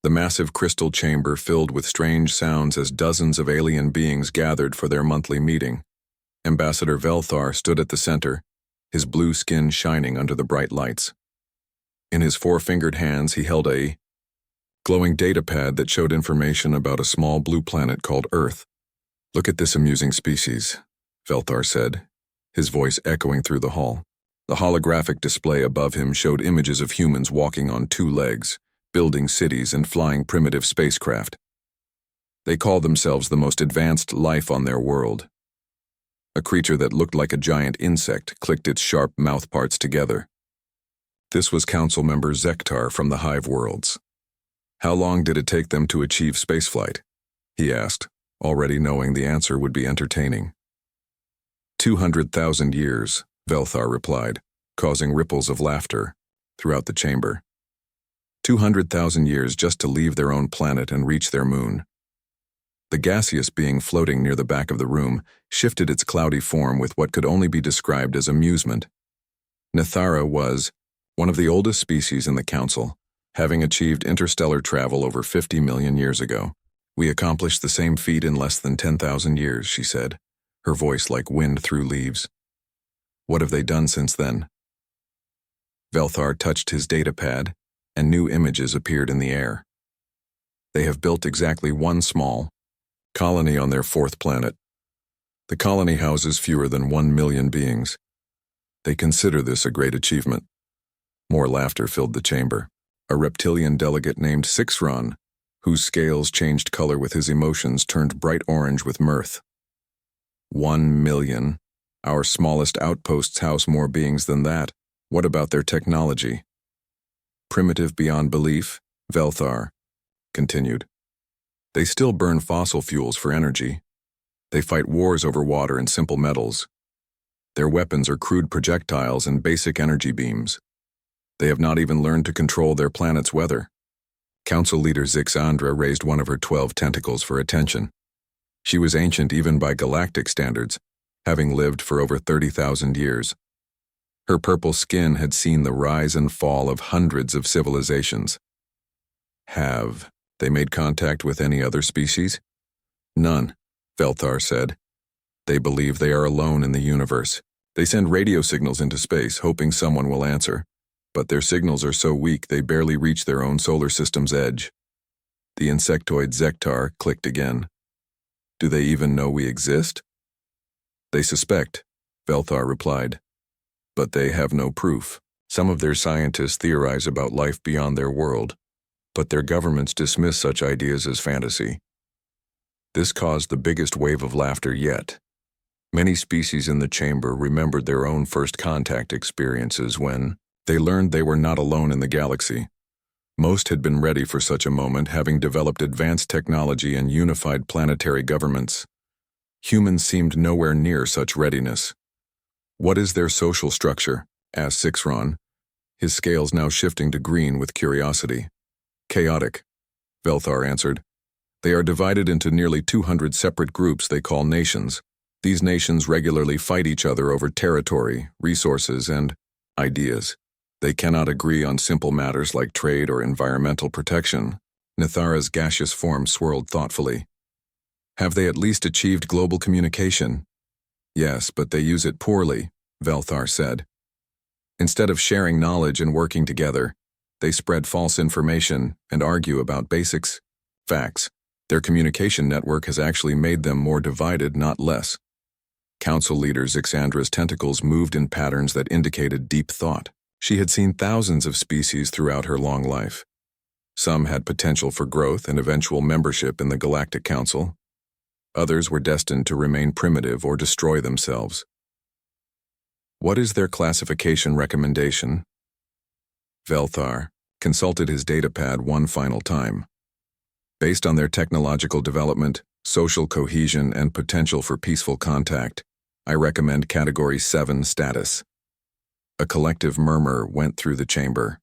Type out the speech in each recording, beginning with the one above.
The massive crystal chamber filled with strange sounds as dozens of alien beings gathered for their monthly meeting. Ambassador Velthar stood at the center, his blue skin shining under the bright lights. In his four-fingered hands he held a glowing datapad that showed information about a small blue planet called Earth. "Look at this amusing species," Velthar said, his voice echoing through the hall. The holographic display above him showed images of humans walking on two legs, building cities and flying primitive spacecraft. They called themselves the most advanced life on their world. A creature that looked like a giant insect clicked its sharp mouthparts together. This was Council Member Zektar from the Hive Worlds. "How long did it take them to achieve spaceflight?" he asked, already knowing the answer would be entertaining. 200,000 years, Velthar replied, causing ripples of laughter throughout the chamber. 200,000 years just to leave their own planet and reach their moon. The gaseous being floating near the back of the room shifted its cloudy form with what could only be described as amusement. Nithara was one of the oldest species in the Council, having achieved interstellar travel over 50 million years ago. "We accomplished the same feat in less than 10,000 years, she said, her voice like wind through leaves. "What have they done since then?" Velthar touched his datapad, and new images appeared in the air. "They have built exactly one small colony on their fourth planet. The colony houses fewer than 1 million beings. They consider this a great achievement." More laughter filled the chamber. A reptilian delegate named Sixron, whose scales changed color with his emotions, turned bright orange with mirth. 1 million. Our smallest outposts house more beings than that. What about their technology? Primitive beyond belief, Velthar continued. They still burn fossil fuels for energy. They fight wars over water and simple metals. Their weapons are crude projectiles and basic energy beams. They have not even learned to control their planet's weather. Council leader Zixandra raised one of her 12 tentacles for attention. She was ancient even by galactic standards, having lived for over 30,000 years. Her purple skin had seen the rise and fall of hundreds of civilizations. Have they made contact with any other species? None, Velthar said. They believe they are alone in the universe. They send radio signals into space, hoping someone will answer. But their signals are so weak they barely reach their own solar system's edge. The insectoid Zektar clicked again. Do they even know we exist? They suspect, Velthar replied. But they have no proof. Some of their scientists theorize about life beyond their world, but their governments dismiss such ideas as fantasy. This caused the biggest wave of laughter yet. Many species in the chamber remembered their own first contact experiences when they learned they were not alone in the galaxy. Most had been ready for such a moment, having developed advanced technology and unified planetary governments. Humans seemed nowhere near such readiness. What is their social structure? Asked Sixron, his scales now shifting to green with curiosity. Chaotic, Velthar answered. They are divided into nearly 200 separate groups they call nations. These nations regularly fight each other over territory, resources, and ideas. They cannot agree on simple matters like trade or environmental protection. Nithara's gaseous form swirled thoughtfully. Have they at least achieved global communication? Yes, but they use it poorly, Velthar said. Instead of sharing knowledge and working together, they spread false information and argue about facts. Their communication network has actually made them more divided, not less. Council leader Zixandra's tentacles moved in patterns that indicated deep thought. She had seen thousands of species throughout her long life. Some had potential for growth and eventual membership in the Galactic Council. Others were destined to remain primitive or destroy themselves. What is their classification recommendation? Velthar consulted his datapad one final time. Based on their technological development, social cohesion, and potential for peaceful contact, I recommend Category 7 status. A collective murmur went through the chamber.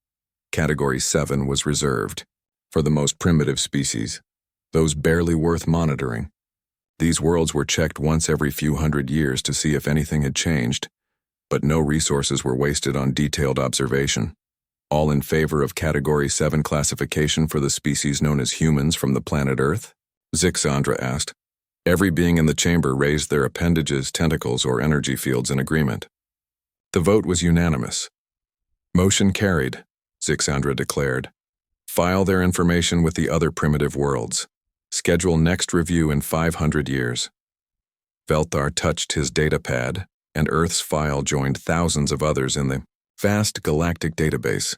Category 7 was reserved for the most primitive species, those barely worth monitoring. These worlds were checked once every few hundred years to see if anything had changed, but no resources were wasted on detailed observation. All in favor of Category 7 classification for the species known as humans from the planet Earth? Zixandra asked. Every being in the chamber raised their appendages, tentacles, or energy fields in agreement. The vote was unanimous. Motion carried, Zixandra declared. File their information with the other primitive worlds. Schedule next review in 500 years. Velthar touched his datapad, and Earth's file joined thousands of others in the vast galactic database.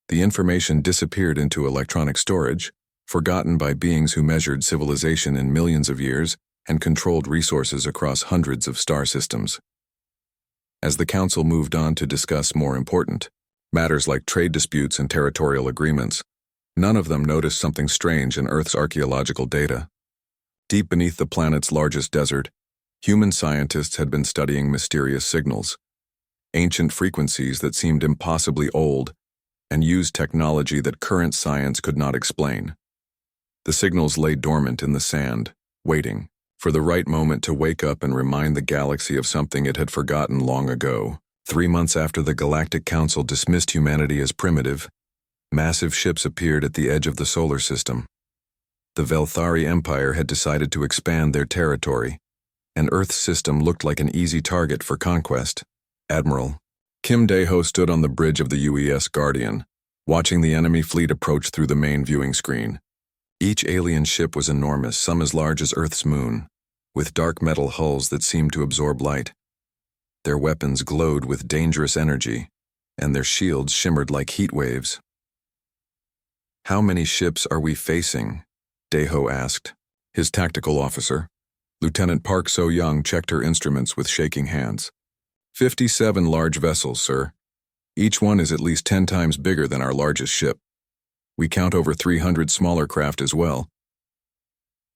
The information disappeared into electronic storage, forgotten by beings who measured civilization in millions of years and controlled resources across hundreds of star systems. As the Council moved on to discuss more important matters like trade disputes and territorial agreements, none of them noticed something strange in Earth's archaeological data. Deep beneath the planet's largest desert, human scientists had been studying mysterious signals, ancient frequencies that seemed impossibly old, and used technology that current science could not explain. The signals lay dormant in the sand, waiting for the right moment to wake up and remind the galaxy of something it had forgotten long ago. 3 months after the Galactic Council dismissed humanity as primitive, massive ships appeared at the edge of the solar system. The Velthari Empire had decided to expand their territory, and Earth's system looked like an easy target for conquest. Admiral Kim Dae-ho stood on the bridge of the UES Guardian, watching the enemy fleet approach through the main viewing screen. Each alien ship was enormous, some as large as Earth's moon, with dark metal hulls that seemed to absorb light. Their weapons glowed with dangerous energy, and their shields shimmered like heat waves. How many ships are we facing? Dae-ho asked. His tactical officer, Lieutenant Park So-young, checked her instruments with shaking hands. 57 large vessels, sir. Each one is at least 10 times bigger than our largest ship. We count over 300 smaller craft as well.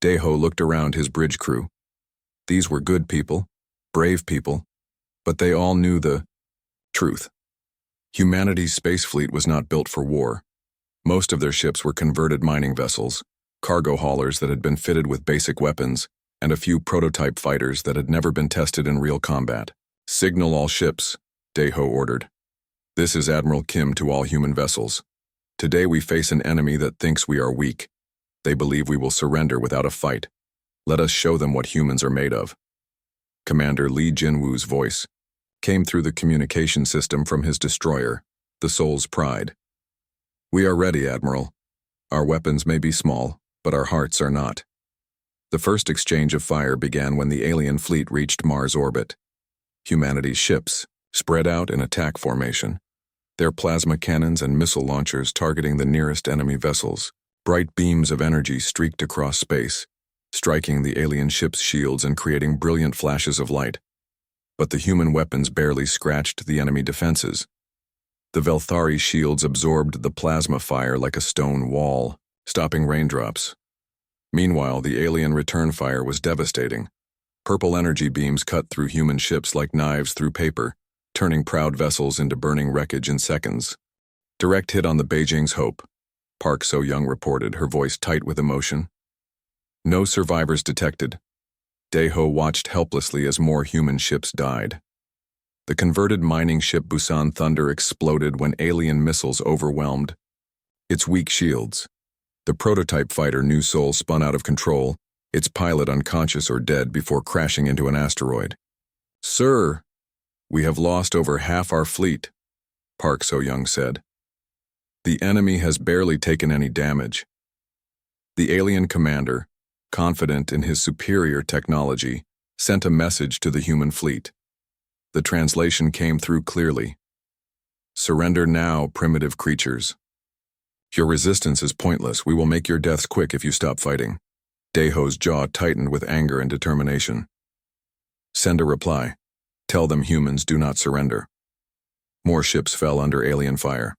Dae-ho looked around his bridge crew. These were good people, brave people, but they all knew the truth. Humanity's space fleet was not built for war. Most of their ships were converted mining vessels, cargo haulers that had been fitted with basic weapons, and a few prototype fighters that had never been tested in real combat. Signal all ships, Dae-ho ordered. This is Admiral Kim to all human vessels. Today we face an enemy that thinks we are weak. They believe we will surrender without a fight. Let us show them what humans are made of. Commander Lee Jinwoo's voice came through the communication system from his destroyer, the Soul's Pride. We are ready, Admiral. Our weapons may be small, but our hearts are not. The first exchange of fire began when the alien fleet reached Mars orbit. Humanity's ships spread out in attack formation, their plasma cannons and missile launchers targeting the nearest enemy vessels. Bright beams of energy streaked across space, striking the alien ship's shields and creating brilliant flashes of light. But the human weapons barely scratched the enemy defenses. The Velthari shields absorbed the plasma fire like a stone wall, stopping raindrops. Meanwhile, the alien return fire was devastating. Purple energy beams cut through human ships like knives through paper, turning proud vessels into burning wreckage in seconds. Direct hit on the Beijing's Hope, Park So-young reported, her voice tight with emotion. No survivors detected. Dae-ho watched helplessly as more human ships died. The converted mining ship Busan Thunder exploded when alien missiles overwhelmed its weak shields. The prototype fighter New Soul spun out of control, its pilot unconscious or dead before crashing into an asteroid. Sir, we have lost over half our fleet, Park So-young said. The enemy has barely taken any damage. The alien commander, confident in his superior technology, sent a message to the human fleet. The translation came through clearly. Surrender now, primitive creatures. Your resistance is pointless. We will make your deaths quick if you stop fighting. Dae-ho's jaw tightened with anger and determination. Send a reply. Tell them humans do not surrender. More ships fell under alien fire.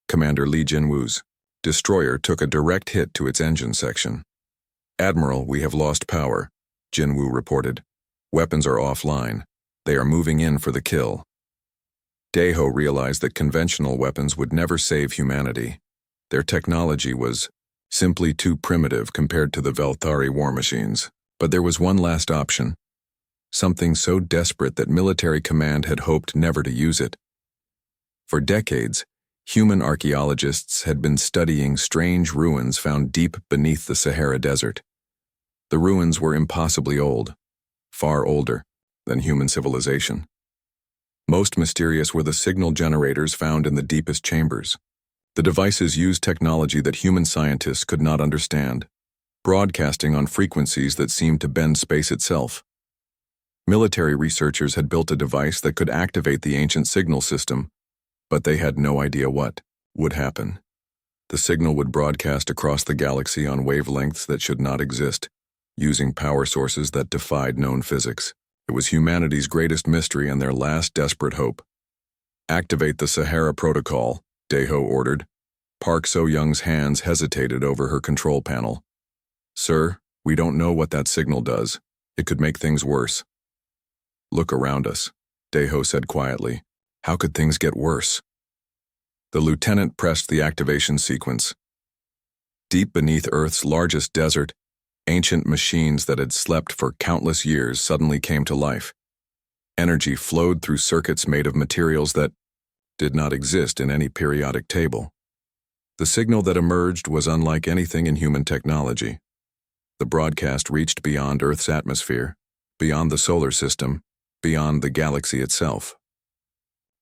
Commander Lee Jinwoo's destroyer took a direct hit to its engine section. Admiral, we have lost power, Jinwoo reported. Weapons are offline. They are moving in for the kill. Dae-ho realized that conventional weapons would never save humanity. Their technology was simply too primitive compared to the Velthari war machines. But there was one last option. Something so desperate that military command had hoped never to use it. For decades, Human archaeologists had been studying strange ruins found deep beneath the Sahara Desert. The ruins were impossibly old, far older than human civilization. Most mysterious were the signal generators found in the deepest chambers. The devices used technology that human scientists could not understand, broadcasting on frequencies that seemed to bend space itself. Military researchers had built a device that could activate the ancient signal system, but they had no idea what would happen. The signal would broadcast across the galaxy on wavelengths that should not exist, using power sources that defied known physics. It was humanity's greatest mystery and their last desperate hope. "Activate the Sahara Protocol," Deho ordered. Park So-young's hands hesitated over her control panel. "Sir, we don't know what that signal does. It could make things worse." "Look around us," Deho said quietly. "How could things get worse?" The lieutenant pressed the activation sequence. Deep beneath Earth's largest desert, ancient machines that had slept for countless years suddenly came to life. Energy flowed through circuits made of materials that did not exist in any periodic table. The signal that emerged was unlike anything in human technology. The broadcast reached beyond Earth's atmosphere, beyond the solar system, beyond the galaxy itself.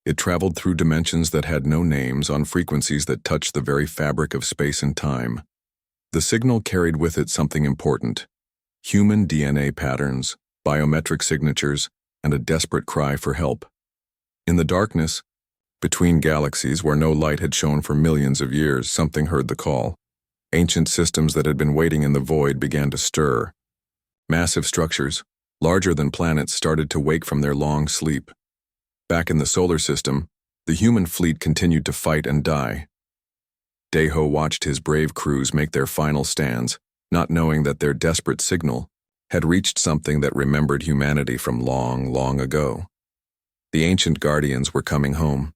It traveled through dimensions that had no names on frequencies that touched the very fabric of space and time. The signal carried with it something important: human DNA patterns, biometric signatures, and a desperate cry for help. In the darkness, between galaxies where no light had shone for millions of years, something heard the call. Ancient systems that had been waiting in the void began to stir. Massive structures, larger than planets, started to wake from their long sleep. Back in the solar system, the human fleet continued to fight and die. Deho watched his brave crews make their final stands, not knowing that their desperate signal had reached something that remembered humanity from long, long ago. The ancient guardians were coming home.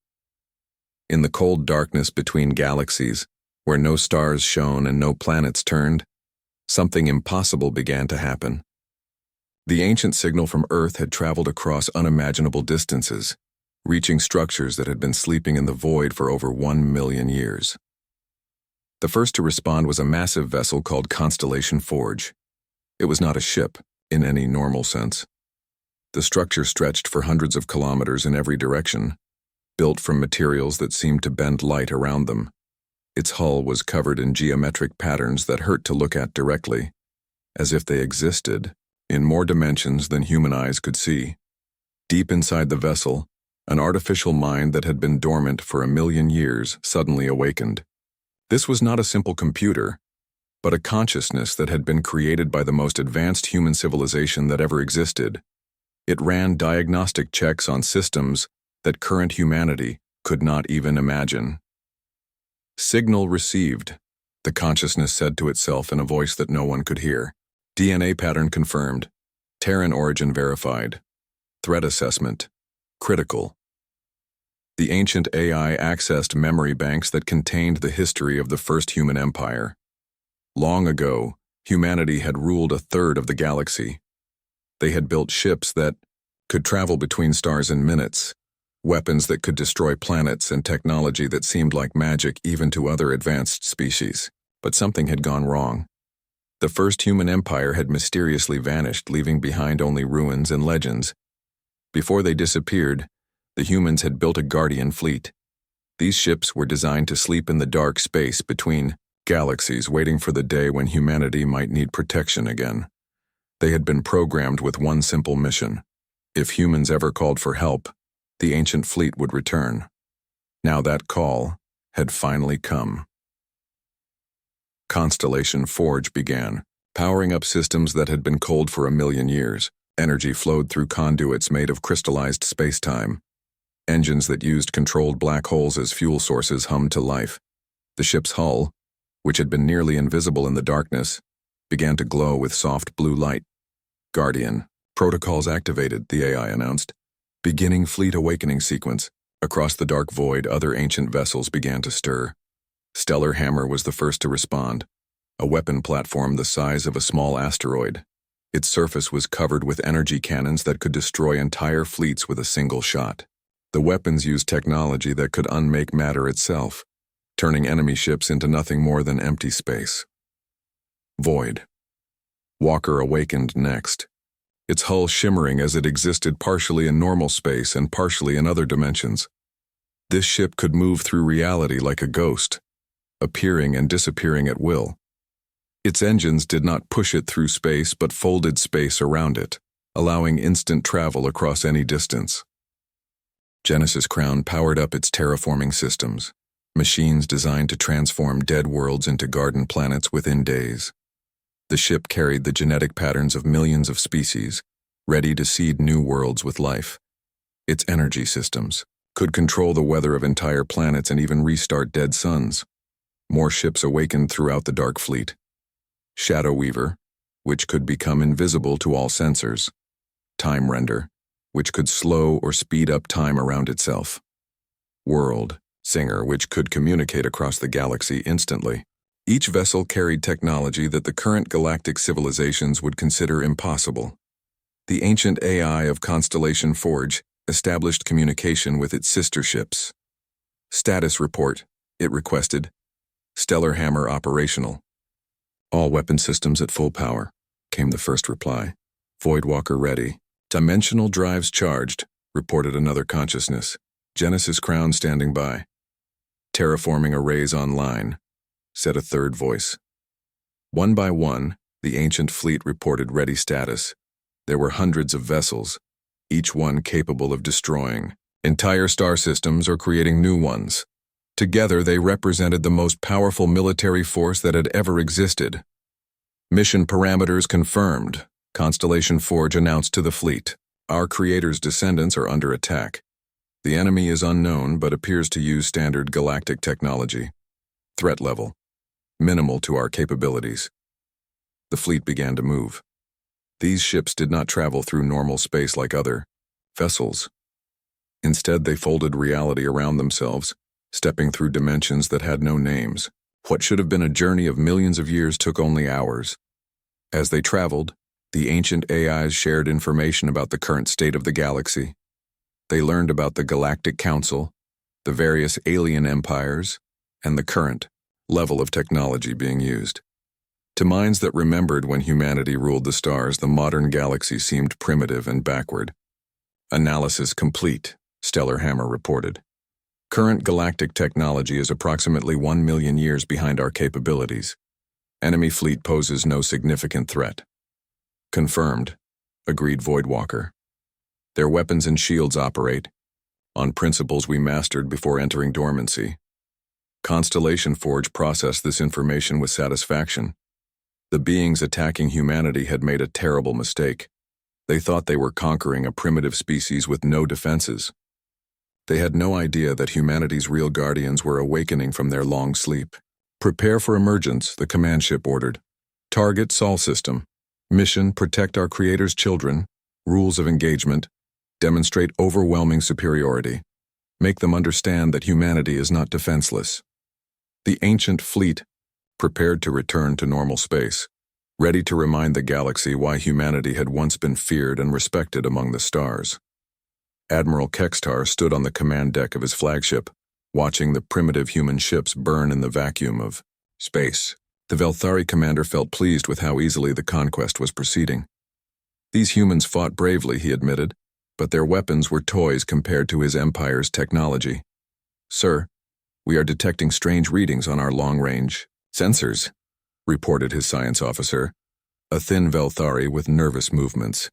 In the cold darkness between galaxies, where no stars shone and no planets turned, something impossible began to happen. The ancient signal from Earth had traveled across unimaginable distances, reaching structures that had been sleeping in the void for over 1 million years. The first to respond was a massive vessel called Constellation Forge. It was not a ship, in any normal sense. The structure stretched for hundreds of kilometers in every direction, built from materials that seemed to bend light around them. Its hull was covered in geometric patterns that hurt to look at directly, as if they existed in more dimensions than human eyes could see. Deep inside the vessel, an artificial mind that had been dormant for 1 million years suddenly awakened. This was not a simple computer, but a consciousness that had been created by the most advanced human civilization that ever existed. It ran diagnostic checks on systems that current humanity could not even imagine. "Signal received," the consciousness said to itself in a voice that no one could hear. "DNA pattern confirmed. Terran origin verified. Threat assessment critical." The ancient AI accessed memory banks that contained the history of the first human empire. Long ago, humanity had ruled 1/3 of the galaxy. They had built ships that could travel between stars in minutes, weapons that could destroy planets, and technology that seemed like magic even to other advanced species. But something had gone wrong. The first human empire had mysteriously vanished, leaving behind only ruins and legends. Before they disappeared, the humans had built a guardian fleet. These ships were designed to sleep in the dark space between galaxies, waiting for the day when humanity might need protection again. They had been programmed with one simple mission: if humans ever called for help, the ancient fleet would return. Now that call had finally come. Constellation Forge began, powering up systems that had been cold for 1 million years. Energy flowed through conduits made of crystallized space-time. Engines that used controlled black holes as fuel sources hummed to life. The ship's hull, which had been nearly invisible in the darkness, began to glow with soft blue light. "Guardian, protocols activated," the AI announced. "Beginning fleet awakening sequence." Across the dark void, other ancient vessels began to stir. Stellar Hammer was the first to respond, a weapon platform the size of a small asteroid. Its surface was covered with energy cannons that could destroy entire fleets with a single shot. The weapons used technology that could unmake matter itself, turning enemy ships into nothing more than empty space. Void. Walker awakened next, its hull shimmering as it existed partially in normal space and partially in other dimensions. This ship could move through reality like a ghost, appearing and disappearing at will. Its engines did not push it through space but folded space around it, allowing instant travel across any distance. Genesis Crown powered up its terraforming systems, machines designed to transform dead worlds into garden planets within days. The ship carried the genetic patterns of millions of species, ready to seed new worlds with life. Its energy systems could control the weather of entire planets and even restart dead suns. More ships awakened throughout the Dark Fleet. Shadow Weaver, which could become invisible to all sensors. Time Render, which could slow or speed up time around itself. World Singer, which could communicate across the galaxy instantly. Each vessel carried technology that the current galactic civilizations would consider impossible. The ancient AI of Constellation Forge established communication with its sister ships. Status report, it requested. Stellar Hammer operational. All weapon systems at full power, came the first reply. Voidwalker ready. Dimensional drives charged, reported another consciousness. Genesis Crown standing by. Terraforming arrays online, said a third voice. One by one, the ancient fleet reported ready status. There were hundreds of vessels, each one capable of destroying entire star systems or creating new ones. Together, they represented the most powerful military force that had ever existed. Mission parameters confirmed. Constellation Forge announced to the fleet. Our creator's descendants are under attack. The enemy is unknown but appears to use standard galactic technology. Threat level. Minimal to our capabilities. The fleet began to move. These ships did not travel through normal space like other vessels. Instead, they folded reality around themselves, stepping through dimensions that had no names. What should have been a journey of millions of years took only hours. As they traveled, the ancient AIs shared information about the current state of the galaxy. They learned about the Galactic Council, the various alien empires, and the current level of technology being used. To minds that remembered when humanity ruled the stars, the modern galaxy seemed primitive and backward. Analysis complete, Stellar Hammer reported. Current galactic technology is approximately 1 million years behind our capabilities. Enemy fleet poses no significant threat. Confirmed, agreed Voidwalker. Their weapons and shields operate on principles we mastered before entering dormancy. Constellation Forge processed this information with satisfaction. The beings attacking humanity had made a terrible mistake. They thought they were conquering a primitive species with no defenses. They had no idea that humanity's real guardians were awakening from their long sleep. Prepare for emergence, the command ship ordered. Target Sol system. Mission: protect our creator's children. Rules of engagement: demonstrate overwhelming superiority. Make them understand that humanity is not defenseless. The ancient fleet prepared to return to normal space, ready to remind the galaxy why humanity had once been feared and respected among the stars. Admiral Kextar stood on the command deck of his flagship, watching the primitive human ships burn in the vacuum of space. The Velthari commander felt pleased with how easily the conquest was proceeding. These humans fought bravely, he admitted, but their weapons were toys compared to his empire's technology. Sir, we are detecting strange readings on our long-range sensors, reported his science officer, a thin Velthari with nervous movements.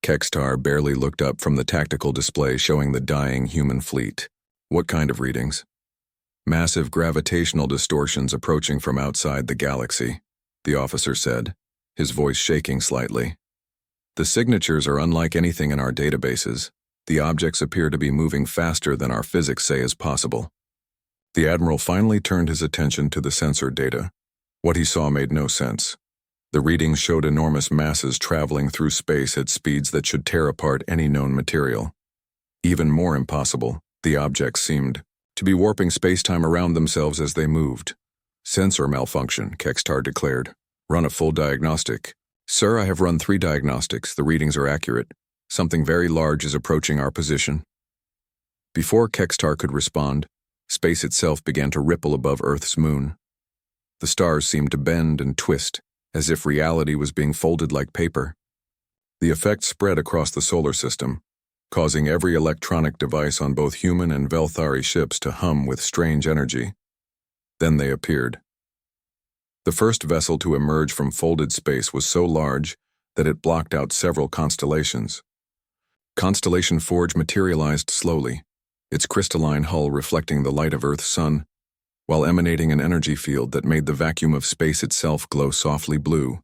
Kextar barely looked up from the tactical display showing the dying human fleet. What kind of readings? Massive gravitational distortions approaching from outside the galaxy, the officer said, his voice shaking slightly. The signatures are unlike anything in our databases. The objects appear to be moving faster than our physics say is possible. The Admiral finally turned his attention to the sensor data. What he saw made no sense. The readings showed enormous masses traveling through space at speeds that should tear apart any known material. Even more impossible, the objects seemed to be warping space-time around themselves as they moved. Sensor malfunction, Kextar declared. Run a full diagnostic. Sir, I have run 3 diagnostics. The readings are accurate. Something very large is approaching our position. Before Kextar could respond, space itself began to ripple above Earth's moon. The stars seemed to bend and twist, as if reality was being folded like paper. The effect spread across the solar system, causing every electronic device on both human and Velthari ships to hum with strange energy. Then they appeared. The first vessel to emerge from folded space was so large that it blocked out several constellations. Constellation Forge materialized slowly, its crystalline hull reflecting the light of Earth's sun, while emanating an energy field that made the vacuum of space itself glow softly blue.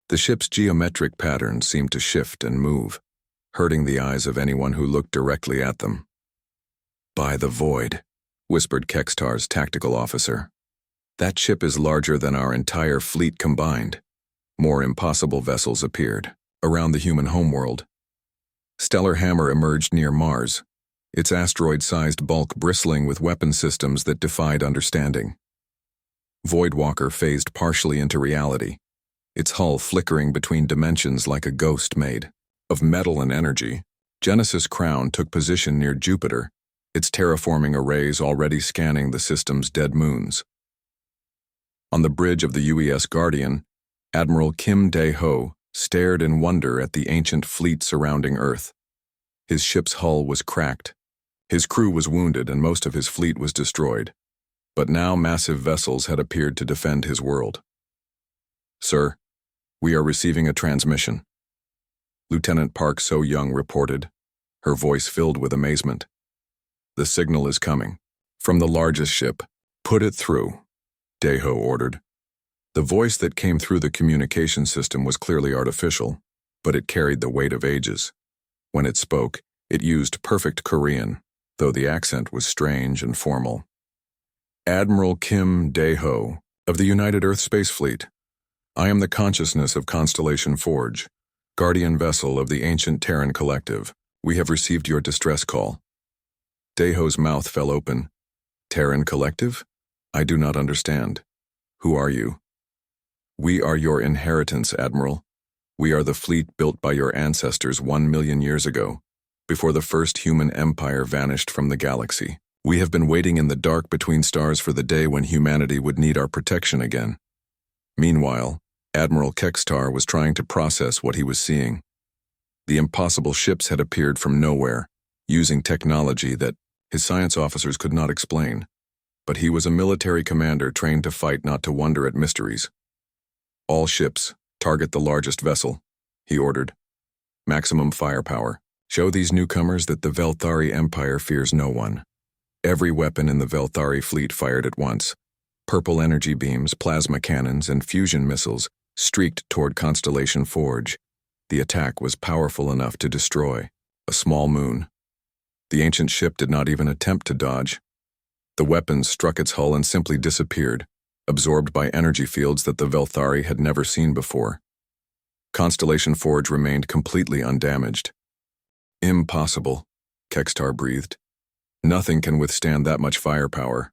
The ship's geometric patterns seemed to shift and move, hurting the eyes of anyone who looked directly at them. "By the void," whispered Kextar's tactical officer. "That ship is larger than our entire fleet combined." More impossible vessels appeared, around the human homeworld. Stellar Hammer emerged near Mars, its asteroid-sized bulk bristling with weapon systems that defied understanding. Voidwalker phased partially into reality, its hull flickering between dimensions like a ghost made of metal and energy. Genesis Crown took position near Jupiter, its terraforming arrays already scanning the system's dead moons. On the bridge of the UES Guardian, Admiral Kim Dae-ho stared in wonder at the ancient fleet surrounding Earth. His ship's hull was cracked. His crew was wounded and most of his fleet was destroyed. But now massive vessels had appeared to defend his world. "Sir, we are receiving a transmission," Lieutenant Park So-young reported, her voice filled with amazement. "The signal is coming. From the largest ship. Put it through," Dae-ho ordered. The voice that came through the communication system was clearly artificial, but it carried the weight of ages. When it spoke, it used perfect Korean, though the accent was strange and formal. "Admiral Kim Dae-ho, of the United Earth Space Fleet. I am the consciousness of Constellation Forge, guardian vessel of the ancient Terran Collective. We have received your distress call." Dae-ho's mouth fell open. "Terran Collective? I do not understand. Who are you?" "We are your inheritance, Admiral. We are the fleet built by your ancestors 1 million years ago, before the first human empire vanished from the galaxy. We have been waiting in the dark between stars for the day when humanity would need our protection again." Meanwhile, Admiral Kextar was trying to process what he was seeing. The impossible ships had appeared from nowhere, using technology that his science officers could not explain. But he was a military commander trained to fight, not to wonder at mysteries. "All ships, target the largest vessel," he ordered. "Maximum firepower. Show these newcomers that the Velthari Empire fears no one." Every weapon in the Velthari fleet fired at once. Purple energy beams, plasma cannons, and fusion missiles streaked toward Constellation Forge. The attack was powerful enough to destroy a small moon. The ancient ship did not even attempt to dodge. The weapons struck its hull and simply disappeared, absorbed by energy fields that the Velthari had never seen before. Constellation Forge remained completely undamaged. "Impossible," Kextar breathed. "Nothing can withstand that much firepower."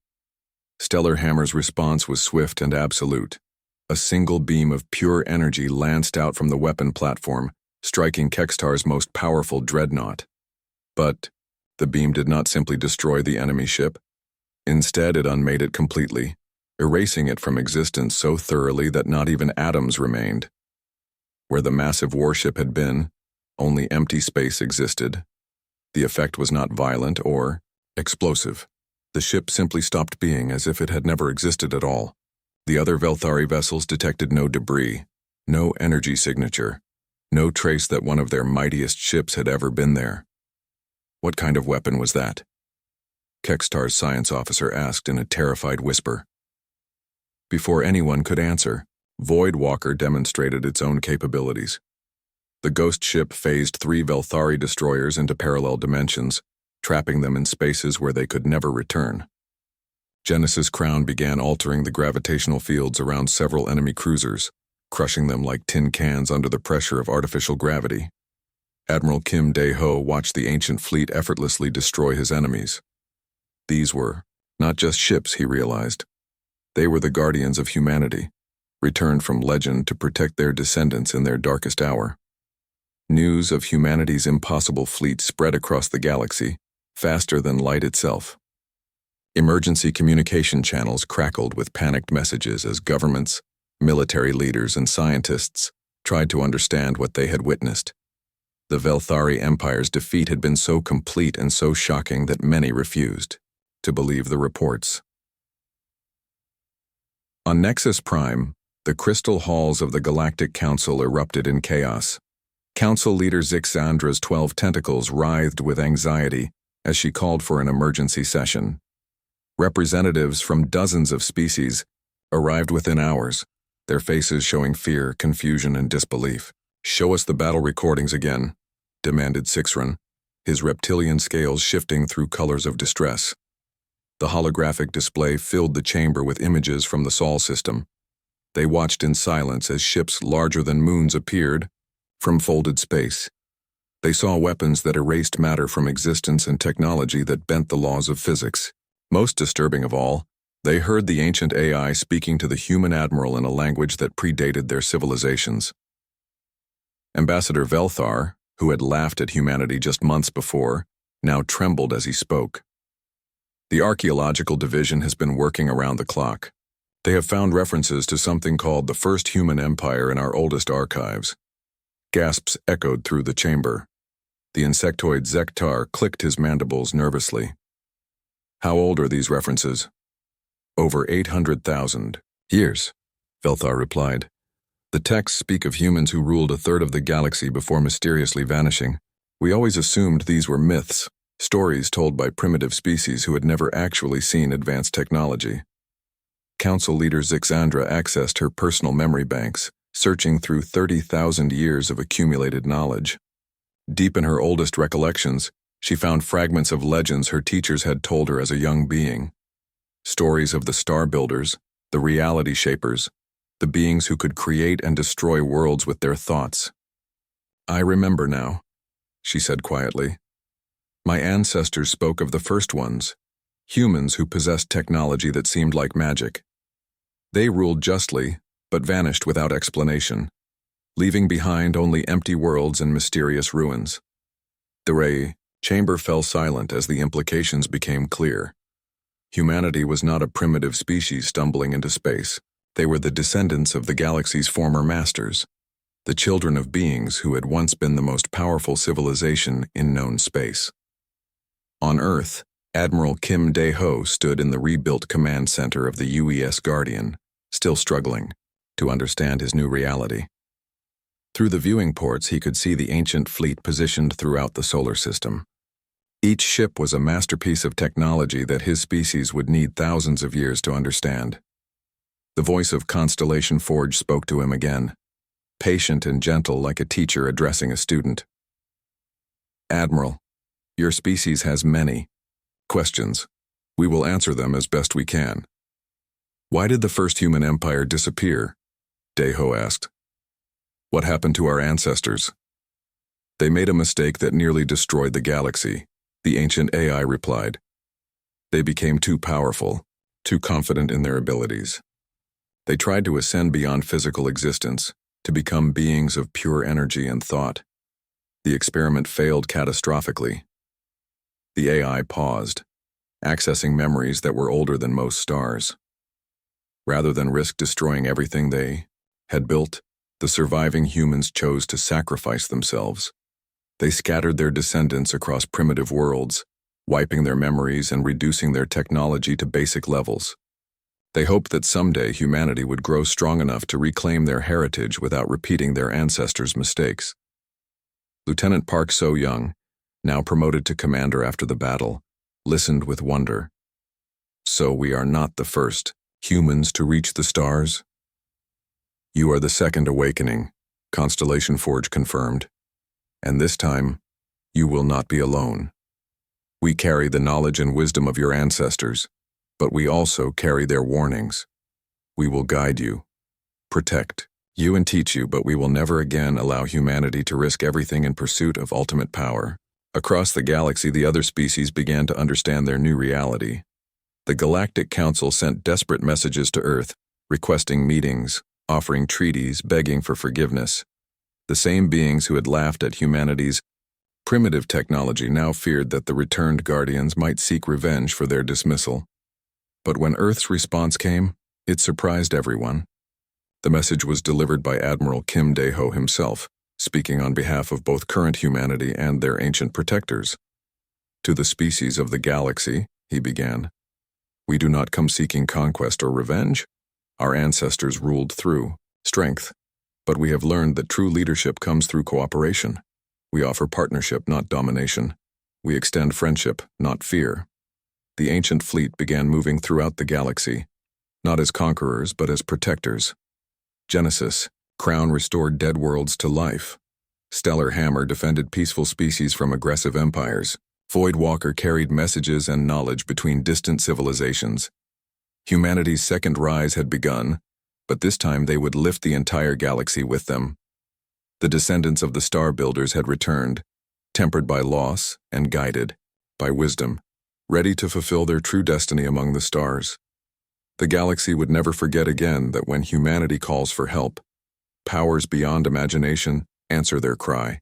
Stellar Hammer's response was swift and absolute. A single beam of pure energy lanced out from the weapon platform, striking Kextar's most powerful dreadnought. But the beam did not simply destroy the enemy ship. Instead, it unmade it completely, erasing it from existence so thoroughly that not even atoms remained. Where the massive warship had been, only empty space existed. The effect was not violent or explosive. The ship simply stopped being, as if it had never existed at all. The other Velthari vessels detected no debris, no energy signature, no trace that one of their mightiest ships had ever been there. "What kind of weapon was that?" Kextar's science officer asked in a terrified whisper. Before anyone could answer, Voidwalker demonstrated its own capabilities. The ghost ship phased 3 Velthari destroyers into parallel dimensions, trapping them in spaces where they could never return. Genesis Crown began altering the gravitational fields around several enemy cruisers, crushing them like tin cans under the pressure of artificial gravity. Admiral Kim Dae-ho watched the ancient fleet effortlessly destroy his enemies. These were not just ships, he realized. They were the guardians of humanity, returned from legend to protect their descendants in their darkest hour. News of humanity's impossible fleet spread across the galaxy, faster than light itself. Emergency communication channels crackled with panicked messages as governments, military leaders, and scientists tried to understand what they had witnessed. The Velthari Empire's defeat had been so complete and so shocking that many refused to believe the reports. On Nexus Prime, the crystal halls of the Galactic Council erupted in chaos. Council leader Zixandra's 12 tentacles writhed with anxiety as she called for an emergency session. Representatives from dozens of species arrived within hours, their faces showing fear, confusion, and disbelief. "Show us the battle recordings again," demanded Sixran, his reptilian scales shifting through colors of distress. The holographic display filled the chamber with images from the Sol system. They watched in silence as ships larger than moons appeared from folded space. They saw weapons that erased matter from existence and technology that bent the laws of physics. Most disturbing of all, they heard the ancient AI speaking to the human admiral in a language that predated their civilizations. Ambassador Velthar, who had laughed at humanity just months before, now trembled as he spoke. "The Archaeological Division has been working around the clock. They have found references to something called the First Human Empire in our oldest archives." Gasps echoed through the chamber. The insectoid Zektar clicked his mandibles nervously. "How old are these references?" "Over 800,000 years," Velthar replied. "The texts speak of humans who ruled a third of the galaxy before mysteriously vanishing. We always assumed these were myths, stories told by primitive species who had never actually seen advanced technology." Council leader Zixandra accessed her personal memory banks, searching through 30,000 years of accumulated knowledge. Deep in her oldest recollections, she found fragments of legends her teachers had told her as a young being. Stories of the star builders, the reality shapers, the beings who could create and destroy worlds with their thoughts. "I remember now," she said quietly. "My ancestors spoke of the first ones, humans who possessed technology that seemed like magic. They ruled justly, but vanished without explanation, leaving behind only empty worlds and mysterious ruins." The chamber fell silent as the implications became clear. Humanity was not a primitive species stumbling into space. They were the descendants of the galaxy's former masters, the children of beings who had once been the most powerful civilization in known space. On Earth, Admiral Kim Dae-ho stood in the rebuilt command center of the UES Guardian, still struggling to understand his new reality. Through the viewing ports, he could see the ancient fleet positioned throughout the solar system. Each ship was a masterpiece of technology that his species would need thousands of years to understand. The voice of Constellation Forge spoke to him again, patient and gentle like a teacher addressing a student. "Admiral, your species has many questions. We will answer them as best we can." "Why did the first human empire disappear?" Dae-ho asked. "What happened to our ancestors?" "They made a mistake that nearly destroyed the galaxy," the ancient AI replied. "They became too powerful, too confident in their abilities. They tried to ascend beyond physical existence, to become beings of pure energy and thought. The experiment failed catastrophically." The AI paused, accessing memories that were older than most stars. Rather than risk destroying everything they had built, the surviving humans chose to sacrifice themselves. They scattered their descendants across primitive worlds, wiping their memories and reducing their technology to basic levels. They hoped that someday humanity would grow strong enough to reclaim their heritage without repeating their ancestors' mistakes. Lieutenant Park So-young, now promoted to commander after the battle, listened with wonder. "So we are not the first humans to reach the stars?" "You are the second awakening," Constellation Forge confirmed. "And this time, you will not be alone. We carry the knowledge and wisdom of your ancestors, but we also carry their warnings. We will guide you, protect you, and teach you, but we will never again allow humanity to risk everything in pursuit of ultimate power." Across the galaxy, the other species began to understand their new reality. The Galactic Council sent desperate messages to Earth, requesting meetings, offering treaties, begging for forgiveness. The same beings who had laughed at humanity's Primitive technology now feared that the returned guardians might seek revenge for their dismissal. But when Earth's response came, it surprised everyone. The message was delivered by Admiral Kim Dae-ho himself, speaking on behalf of both current humanity and their ancient protectors. To the species of the galaxy, he began, we do not come seeking conquest or revenge. Our ancestors ruled through strength, but we have learned that true leadership comes through cooperation. We offer partnership, not domination. We extend friendship, not fear. The ancient fleet began moving throughout the galaxy, not as conquerors, but as protectors. Genesis, Crown restored dead worlds to life. Stellar Hammer defended peaceful species from aggressive empires. Voidwalker carried messages and knowledge between distant civilizations. Humanity's second rise had begun, but this time they would lift the entire galaxy with them. The descendants of the Star Builders had returned, tempered by loss and guided by wisdom, ready to fulfill their true destiny among the stars. The galaxy would never forget again that when humanity calls for help, powers beyond imagination answer their cry.